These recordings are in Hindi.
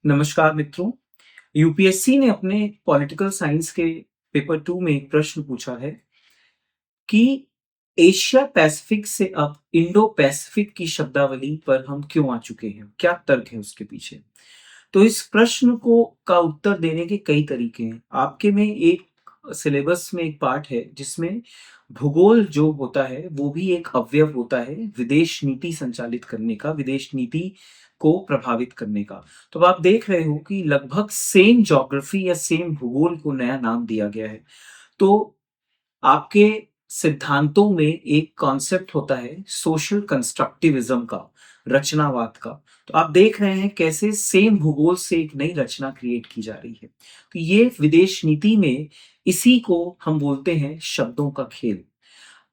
नमस्कार मित्रों। यूपीएससी ने अपने पॉलिटिकल साइंस के पेपर 2 में एक प्रश्न पूछा है कि एशिया पैसिफिक से अब इंडो पैसिफिक की शब्दावली पर हम क्यों आ चुके हैं? क्या तर्क है उसके पीछे? तो इस प्रश्न को का उत्तर देने के कई तरीके हैं। आपके में एक सिलेबस में एक पार्ट है जिसमें भूगोल जो होता है वो भी एक अवयव होता है विदेश नीति संचालित करने का, विदेश नीति को प्रभावित करने का। तो अब आप देख रहे हो कि लगभग सेम ज्योग्राफी या सेम भूगोल को नया नाम दिया गया है। तो आपके सिद्धांतों में एक कॉन्सेप्ट होता है सोशल कंस्ट्रक्टिविज्म का, रचनावाद का। तो आप देख रहे हैं कैसे सेम भूगोल से एक नई रचना क्रिएट की जा रही है। तो ये विदेश नीति में इसी को हम बोलते हैं शब्दों का खेल।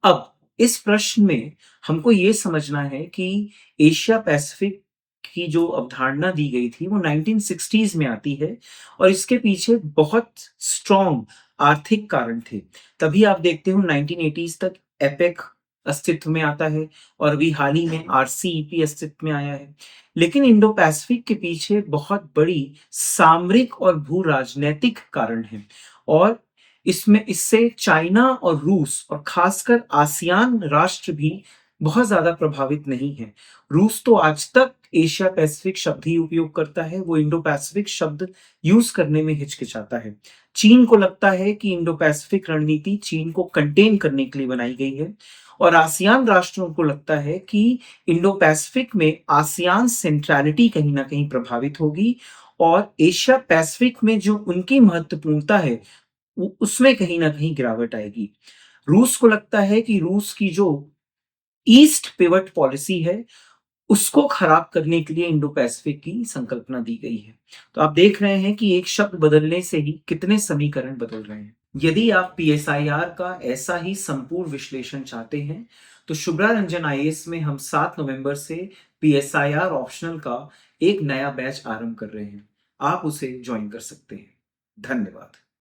अब इस प्रश्न में हमको ये समझना है कि एशिया पैसिफिक की जो अवधारणा दी गई थी वो 1960s में आती है और इसके पीछे बहुत स्ट्रॉन्ग आर्थिक कारण थे। तभी आप देखते हो 1980s तक एपेक अस्तित्व में आता है और अभी हाल ही में आरसीईपी अस्तित्व में आया है। लेकिन इंडो पैसिफिक के पीछे बहुत बड़ी सामरिक और भू राजनैतिक कारण है और इसमें इससे चाइना और रूस और खासकर आसियान राष्ट्र भी बहुत ज़्यादा प्रभावित नहीं है। रूस तो आज तक एशिया पैसिफिक शब्द ही उपयोग करता है, वो इंडो पैसिफिक शब्द यूज़ करने में हिचकिचाता है। चीन को लगता है कि इंडो पैसिफिक रणनीति चीन को कंटेन करने के लिए बनाई गई है और आसियान राष्ट्रों को लगता है कि इंडो पैसिफिक में आसियान सेंट्रैलिटी कहीं न कहीं प्रभावित होगी और एशिया पैसिफिक में जो उनकी महत्वपूर्णता है उसमें कहीं न कहीं गिरावट आएगी। रूस को लगता है कि रूस की जो ईस्ट पिवट पॉलिसी है, उसको खराब करने के लिए इंडो पैसिफिक की संकल्पना दी गई है। तो आप देख रहे हैं कि एक शब्द बदलने से ही कितने समीकरण बदल रहे हैं। यदि आप पीएसआईआर का ऐसा ही संपूर्ण विश्लेषण चाहते हैं, तो शुभ्रा रंजन आईएएस में हम 7 नवंबर से पीएसआईआर ऑप्शनल का एक नया बैच आरंभ कर रहे हैं। आप उसे ज्वाइन कर सकते हैं। धन्यवाद।